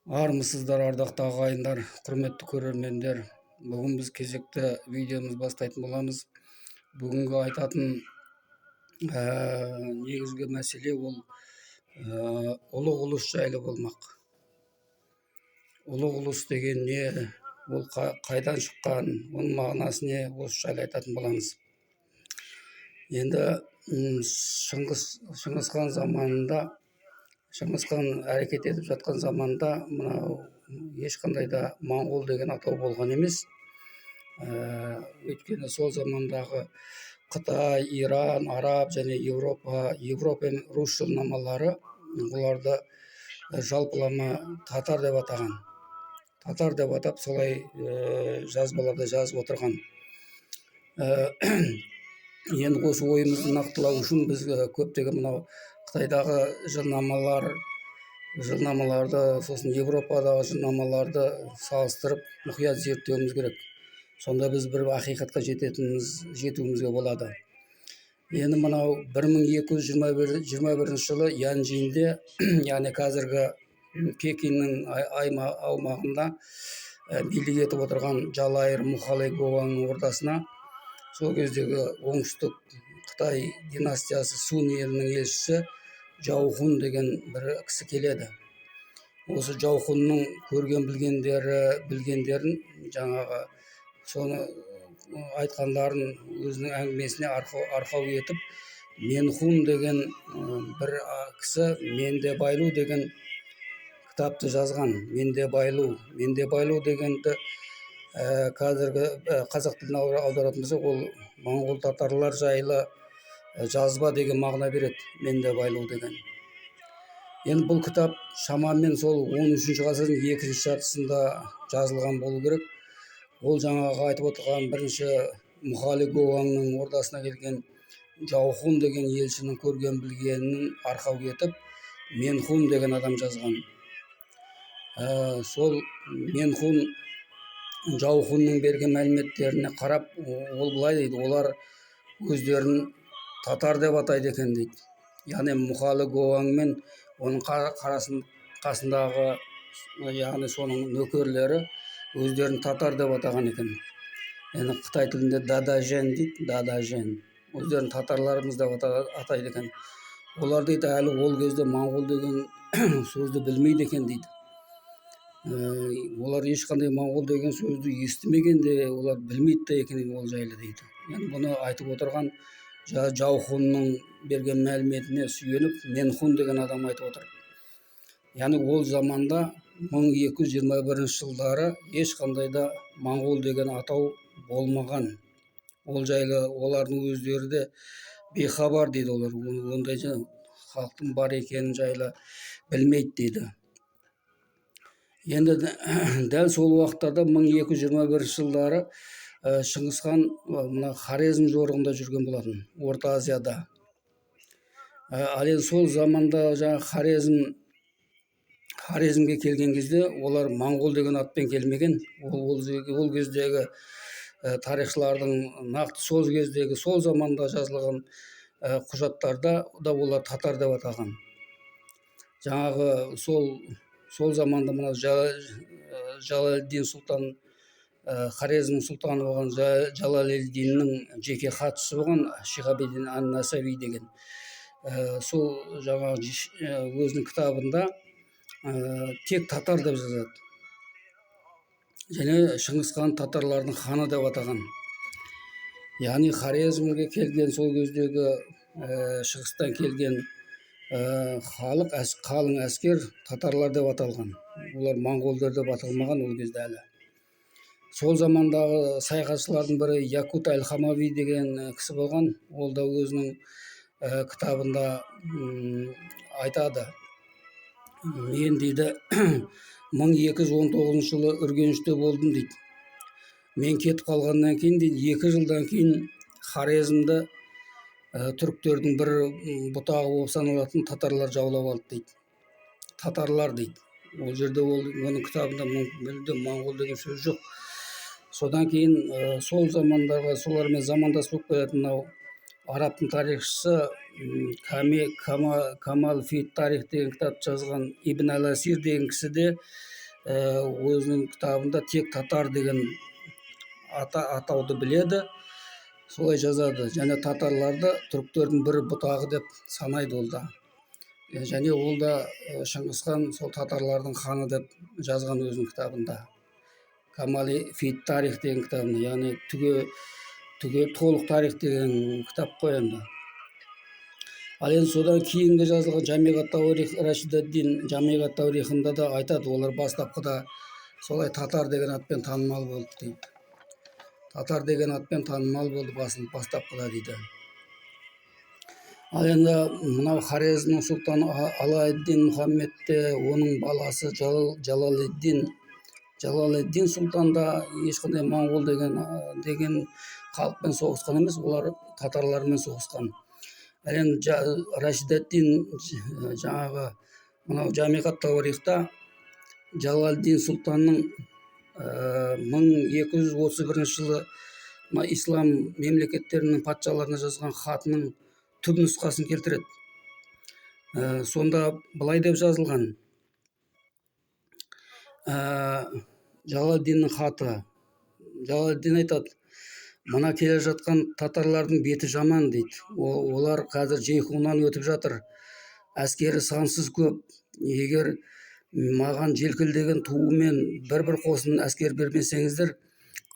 Армысыздар, ардақты ағайындар, құрметті көрермендер. Бүгін біз кезекті видеомыз бастайтын боламыз. Бүгінгі айтатын негізгі мәселе ол ұлы ұлыс жайлы болмақ. Ұлы ұлыс деген не, ол қайдан шыққан, оның мағынасы не, осы жайлы айтатын боламыз. Енді Шыңғысхан заманында, Шыңғысхан әрекет етіп жатқан заманда мынау ешқандай да моңғол деген атау болған емес. Өйткені сол замандағы Қытай, Иран, Араб және Европа рус жылнамалары оларды жалпылама татар деп атаған. Татар деп атап солай жазбаларда жазып отырған. Енді осы ойымызды нақтылау үшін біз көптеген мынау Қытайдағы жылнамаларды, сосын Европадағы жылнамаларды салыстырып мұқият зерттеуіміз керек. Сонда біз бір ақиқатқа жетуімізге болады. Енді мынау 1221 жылы Янжинде, яғни қазіргі Пекиннің аумағында билік етіп отырған Жалайыр Мұқалай Гуаңның ордасына сол кездегі оңтүстік Қытай династиясы Сун елінің елшісі Жаухун деген бір кісі келеді. Осы Жаухунның көрген білгендерін жаңағы соны айтқандарын өзінің әңгімесіне арқау етіп, Менхун деген бір кісі Менде Байлу деген кітапты жазған. Менде Байлу дегенді қазіргі қазақ тіліне аударатын болсақ, ол моңғол татарлар жайлы жазба деген мағына береді, Менде Байлу деген. Енді бұл кітап шамамен сол 13 ғасырдың екінші жартысында жазылған болу керек. Ол жаңағы айтып отырған бірінші Мұқалай Гуаңның ордасына келген Жаухун деген елшінің көрген білгенін арқау етіп, Менхун деген адам жазған. Сол Менхун Жаухунның берген мәліметтеріне қарап, ол былай дейді, олар өздерін татар деп атайды екен дейді. Яғни Мұқалай Гуаң мен оның қасындағы, яғни соның нөкерлері өздерін татар деп атаған екен. Енді Қытай тілінде Дадажен дейді, Дадажен. Өздерін татарларымыз деп атайды екен. Олар дейді, әлі ол кезде моңғол деген сөзді білмейді екен дейді. Олар ешқандай моңғол деген сөзді естімеген де, олар білмейді де екен ол жайлы дейді. Yani бұны айтып отырған Жаухунның берген мәліметіне сүйеніп, Менхун деген адам айтып отыр. Яғни ол заманда 1221 жылдары ешқандай да моңғол деген атау болмаған. Ол жайлы олардың өздері де бейхабар дейді, олар ондай халықтың бар екенін жайлы білмейді дейді. Енді дәл сол уақыттарда 1221 жылдары Шыңғысхан мына Хорезм жорығында жүрген болатын, Орта Азияда. Ал енді сол заманда жаңа Хорезмге келген кезде олар моңғол деген атпен келмеген. Ол кездегі тарихшылардың нақты сол заманда жазылған құжаттарда да олар татар деп атаған. Жаңағы сол заманда мына Жалалиддин сұлтан, Хорезм сұлтаны болған Жалалиддиннің жеке хатшысы болған Шихабиддин ан-Насави деген. Сол жаңағы өзінің кітабында тек татар деп жазады. Және Шыңғысхан татарлардың ханы деп атаған. Яғни Хорезмге келген сол кездегі шығыстан келген халық, қалың әскер татарлар деп аталған. Олар моңғолдар деп аталмаған ол кезде әлі. Сол замандағы саяхатшылардың бірі Якут әл-Хамави деген кісі болған. Ол да өзінің кітабында айтады. Мен дейді 1219 жылы Үргеніште болдым дейді. Мен кетіп қалғаннан кейін дейді 2 жылдан кейін Хорезмді түріктердің бір бұтағы болып саналатын татарлар жаулап алды дейді. Татарлар дейді. Ол жерде оның кітабында мүлдем моңғол деген сөз жоқ. Содан кейін сол замандарда солармен замандас болып келетін мынау арабтың тарихшысы Камал фит тарих деген кітап жазған Ибн әл-Асир деген кісі де өзінің кітабында тек татар деген атауды біледі, солай жазады. Және татарларды түріктердің бір бұтағы деп санайды ол да. Және ол да Шыңғысхан сол татарлардың ханы деп жазған өзінің кітабында. Камали фит тарих деген кітабында, яғни түгел толық тарих деген кітап қой енді. Ал енді содан кейінгі жазылған Жамиғат Тауарих Рашидаддин Жамиғат Таурихында да айтады, олар бастапқыда солай татар деген атпен танымал болды дейді. Татар деген атпен танымал болды бастапқыда дейді. Ал енді мынау Хорезмнің сұлтаны Алаэддин Мұхаммед те, оның баласы Жалаледдин сұлтан да ешқандай моңғол деген халықпен соғысқан емес, олар татарлармен соғысқан. Ал енді Рашидаддин жаңағы мынау Жамиғат Тауарихта Жалаледдин сұлтанның 1231 жылы ислам мемлекеттерінің патшаларына жазған хатының түп нұсқасын келтіреді. Сонда былай деп жазылған: Жалаледдиннің хаты. Жалаледдин айтады: мына келе жатқан татарлардың беті жаман дейді. Олар қазір Жейхуннан өтіп жатыр. Әскері сансыз көп. Егер маған желкілдеген туымен бір қосын әскер бермесеңіздер,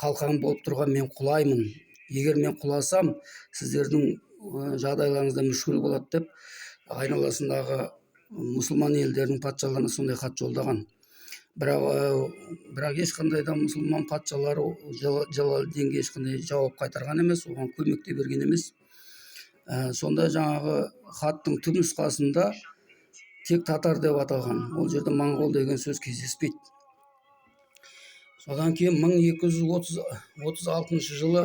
қалқан болып тұрған мен құлаймын. Егер мен құласам, сіздердің жағдайларыңызда мүшкіл болады деп айналасындағы мұсылман елдерінің патшаларына сондай хат жолдаған. Бірақ ешқандай да мұсылман патшалары Жалаледдинге ешқандай жауап қайтарған емес, оған көмек те берген емес. Сонда жаңағы хаттың түп нұсқасында тек татар деп аталған. Ол жерде моңғол деген сөз кездеспейді. Содан кейін 1236 жылы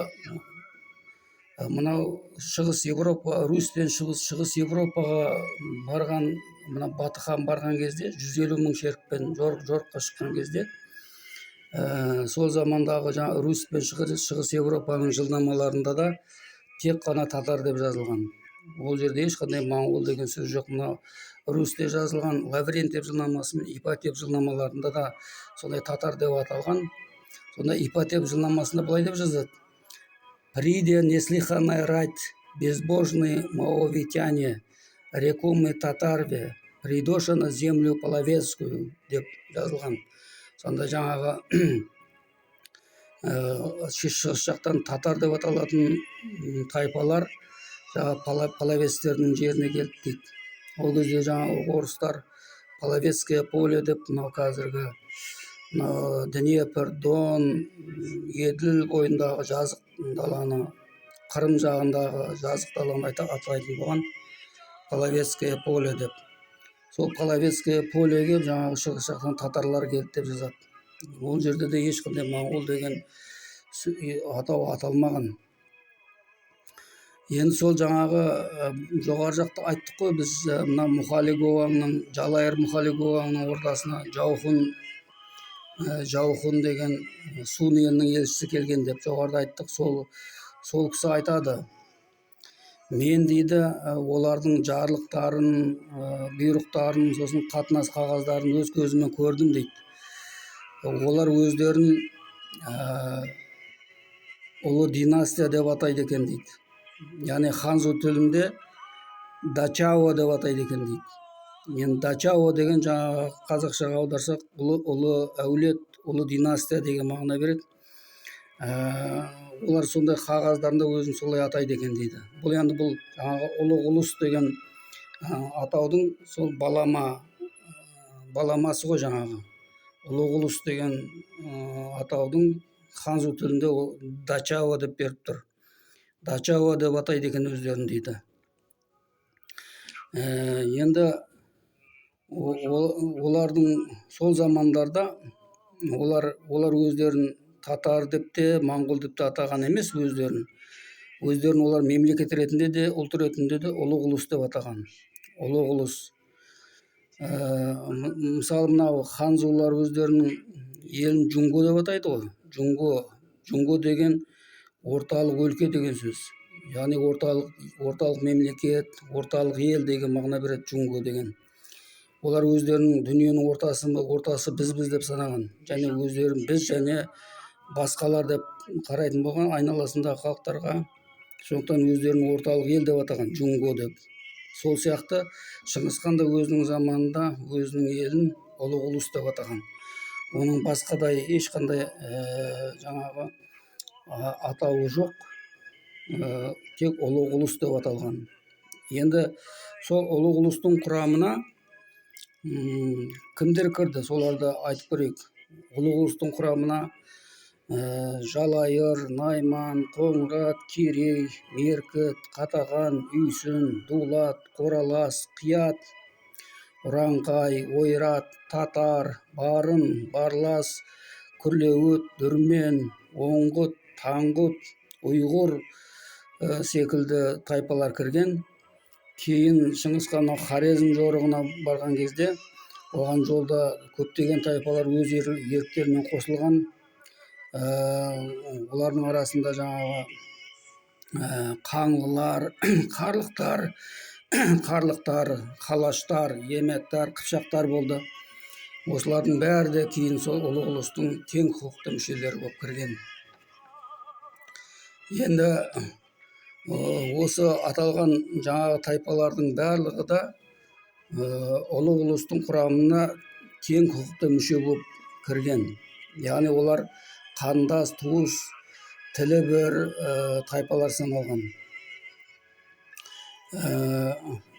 мынау шығыс Европа, Русьтен шығыс Европаға барған, мына Батый хан барған кезде, 150 мың шерікпен жорыққа шыққан кезде, сол замандағы Русь пен шығыс Европаның жылнамаларында да тек қана татар деп жазылған. Ол жерде ешқандай моңғол деген сөз жоқ. Мына Русьте жазылған Лаврентьев жылнамасы мен Ипатьев жылнамаларында да сондай татар деп аталған. Сонда Ипатьев жылнамасында былай деп жазады: «Приде неслыханная рать, безбожные маовитяне, реку мы татарве, придоша на землю половецкую» деп жазылған. Сонда жаңағы шығыс жақтан татар деп аталатын тайпалар половецтердің жеріне келді дейді. Ол кезде жаңағы орыстар Половецкое поле деп, мынау қазіргі Днепр, Дон, Еділ бойындағы жазық даланы, Қырым жағындағы жазық даланы атайтын болған Половецкое поле деп. Сол Половецкое полеге жаңағы шығыс жақтан татарлар келді деп жазады. Ол жерде де ешқандай моңғол деген атау аталмаған. Енді сол жаңағы жоғары жақта айттық қой біз, мына Мұхалигованың, Жалайыр Мұхалигованың ордасына Жаухун деген Сун елінің елшісі келген деп жоғарыда айттық. Сол кісі айтады: мен дейді олардың жарлықтарын, бұйрықтарын, сосын қатынас қағаздарын өз көзіммен көрдім дейді. Олар өздерін ұлы династия деп атайды екен дейді. Яғни ханзу тілінде Дачао деп атайды екен дейді. Енді Дачао деген жаңағы қазақшаға аударсақ ұлы әулет, ұлы династия деген мағына береді. Олар сондай қағаздарында өзін солай атайды екен дейді. Бұл енді бұл жаңағы ұлы ұлыс деген атаудың сол баламасы ғой жаңағы. Ұлы ұлыс деген атаудың ханзу тілінде Дачао деп беріп тұр. Дачао деп атайды екен өздерін дейді. Енді олардың сол замандарда олар өздерін татар деп те, моңғол деп те атаған емес өздерін. Олар мемлекет ретінде де, ұлт ретінде де ұлы ұлыс деп атаған. Ұлы ұлыс. Мысалы мынау ханзулар өздерінің елін Джунго деп атайды ғой. Джунго деген орталық өлке деген сөз. яғни орталық мемлекет, орталық ел деген мағына береді Джунго деген. Олар өздерінің дүниенің ортасы бізбіз деп санаған, және өздерін біз және басқалар деп қарайтын болған айналасындағы халықтарға. Сондықтан өздерінің орталық ел деп атаған, Джунго деп. Сол сияқты Шыңғысхан да өзінің заманында өзінің елін ұлы ұлыс деп атаған. Оның басқадай ешқандай жаңағы атауы жоқ, тек ұлы ұлыс деп аталған. Енді сол ұлы ұлыстың құрамына кімдер кірді, соларды айтып көрейік. Ұлы ұлыстың құрамына Жалайыр, Найман, Қоңырат, Керей, Меркіт, Қатаған, Үйсін, Дулат, Қоралас, Қият, Ұраңқай, Ойрат, Татар, Барын, Барлас, Күрлеуіт, Дүрмен, Оңғыт, Таңғұт, Ұйғыр секілді тайпалар кірген. Кейін Шыңғысхан Хорезм жорығына барған кезде оған жолда көптеген тайпалар өз еріктерімен қосылған. Олардың арасында жаңағы қаңлылар, қарлықтар, қалаштар, еметтар, қыпшақтар болды. Осылардың бәрі де кейін сол ұлы ұлыстың тең құқықты мүшелері болып кірген. Енді осы аталған жаңағы тайпалардың барлығы да ұлы ұлыстың құрамына тең құқықты мүше болып кірген. Яғни олар қандас, туыс, тілі бір тайпалар саналған.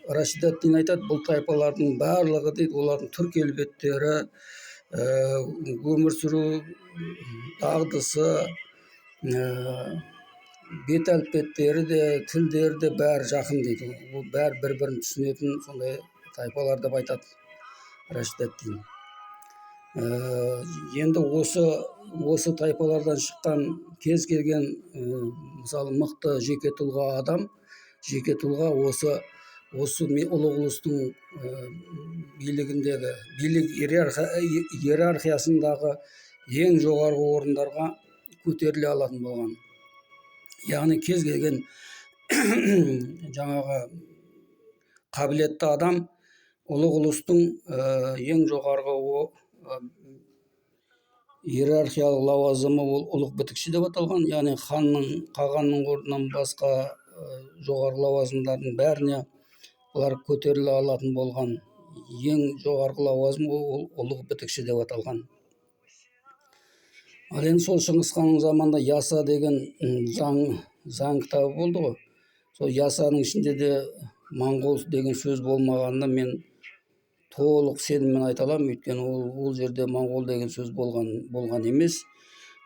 Рашид ад-Дин айтады, бұл тайпалардың барлығы дейді, олардың түр келбеттері, өмір сүру дағдысы, бет әлпеттері де, тілдері де бәрі жақын дейді. Ол бәрі бір-бірін түсінетін сондай тайпалар деп айтады Рашид ад-Дин. Енді осы тайпалардан шыққан кез келген мысалы мықты жеке тұлға адам, жеке тұлға осы ұлы ұлыстың билігіндегі, билік иерархиясындағы ең жоғарғы орындарға көтеріле алатын болған. Яғни кез келген жаңағы қабілетті адам ұлы ұлыстың ең жоғарғы иерархиялық лауазымы ол ұлық бітікші деп аталған. Яғни қағанның орнынан басқа жоғарғы лауазымдардың бәріне олар көтеріле алатын болған ең жоғарғы лауазым ол ұлық бітікші деп аталған. Ал енді сол Шыңғысханның заманында Яса деген заң кітабы болды ғой. Сол Ясаның ішінде де моңғол деген сөз болмағанына мен толық сеніммен айта аламын, өйткені ол жерде моңғол деген сөз болған емес.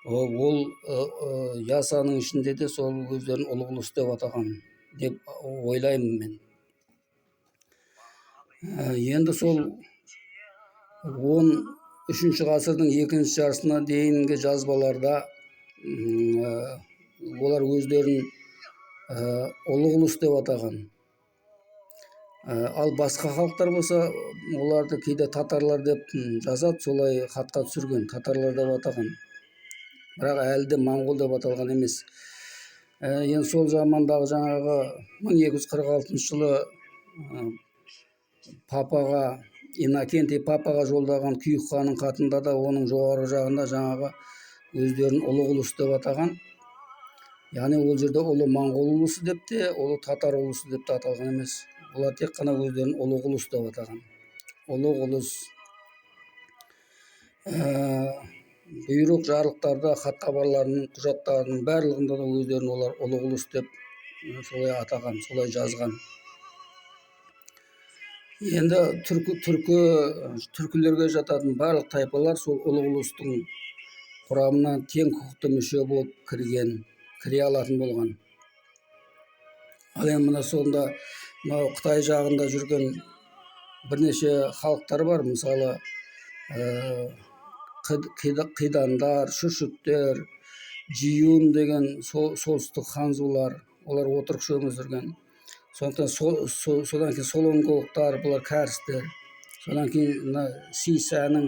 Ол Ясаның ішінде де сол өздерін ұлы ұлыс деп атаған деп ойлаймын мен. Енді сол 13 ғасырдың екінші жартысына дейінгі жазбаларда олар өздерін ұлы ұлыс деп атаған. Ал басқа халықтар болса, оларды кейде татарлар деп жазады, солай хатқа түсірген, татарлар деп атаған. Бірақ әлі де моңғол деп аталған емес. Енді сол замандағы жаңағы 1246 жылы папаға, Иннокентий папаға жолдаған Күйік ханның хатында да оның жоғарғы жағында жаңағы өздерін ұлы ұлыс деп атаған. Яғни ол жерде ұлы моңғол ұлысы деп те, ұлы татар ұлысы деп те аталған емес. Олар тек қана өздерін ұлы ұлыс деп атаған. Ұлы ұлыс. Бұйрық жарлықтарда, хат-хабарларының, құжаттарының барлығында да өздерін олар ұлы ұлыс деп солай атаған, солай жазған. Енді түркілерге жататын барлық тайпалар сол ұлы ұлыстың құрамына тең құқықты мүше болып кіре алатын болған. Ал енді мына сонда Қытай жағында жүрген бірнеше халықтар бар. Мысалы қидандар, шүршіттер, жиюн деген солтүстік ханзулар, олар отырықшы өмір сүрген. Содан кейін солонголықтар, бұлар кәрістер. Содан кейін Сисаның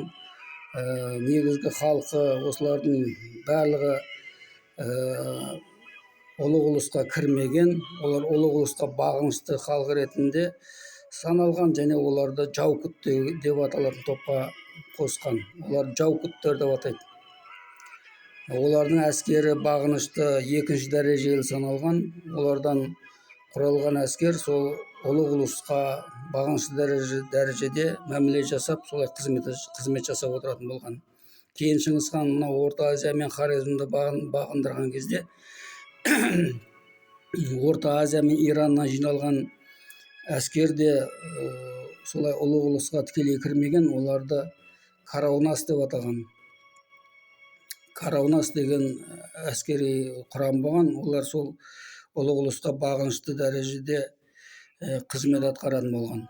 негізгі халқы, осылардың барлығы ұлық ұлысқа кірмеген, олар ұлық ұлысқа бағынышты халық ретінде саналған және оларды жаукүт деп аталатын топқа қосқан. Олар жаукүттер деп атайды. Олардың әскері бағынышты екінші дәрежелі саналған. Олардан құралған әскер сол ұлық ұлысқа бағынышты дәрежеде мәміле жасап, солай қызмет жасап отыратын болған. Кейін Шыңғыс хан мына Орта Азия мен Хорезмді бағындырған кезде Орта Азия мен Ираннан жиналған әскер де солай ұлық ұлысқа тікелей кірмеген, оларды Караунас деп атаған. Караунас деген әскери құрам болған. Олар сол ұлық ұлысқа бағынышты дәрежеде қызмет атқаратын болған.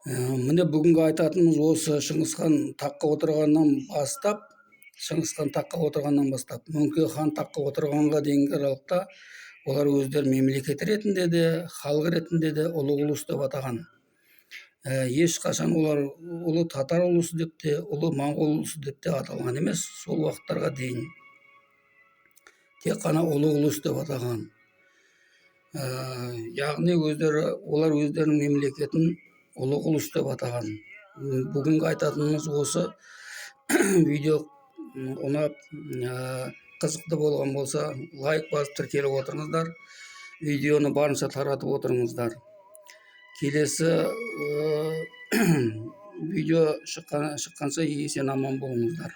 Міне бүгінгі айтатынымыз осы. Шыңғыс хан таққа отырғаннан бастап, Мөңке хан таққа отырғанға дейінгі аралықта олар өздері мемлекет ретінде де, халық ретінде де ұлық ұлыс деп атаған. Ешқашан олар ұлы татар ұлысы деп те, ұлы моңғол ұлысы деп те аталған емес. Сол уақыттарға дейін тек қана ұлық ұлыс деп атаған. Яғни олар өздерінің мемлекетін ұлық ұлыс деп атаған. Бүгінгі айтатынымыз осы. Видео ұнап, қызықты болған болса, лайк басып тіркеліп отырыңыздар. Видеоны барынша таратып отырыңыздар. Келесі видео шыққанша есен аман болыңыздар.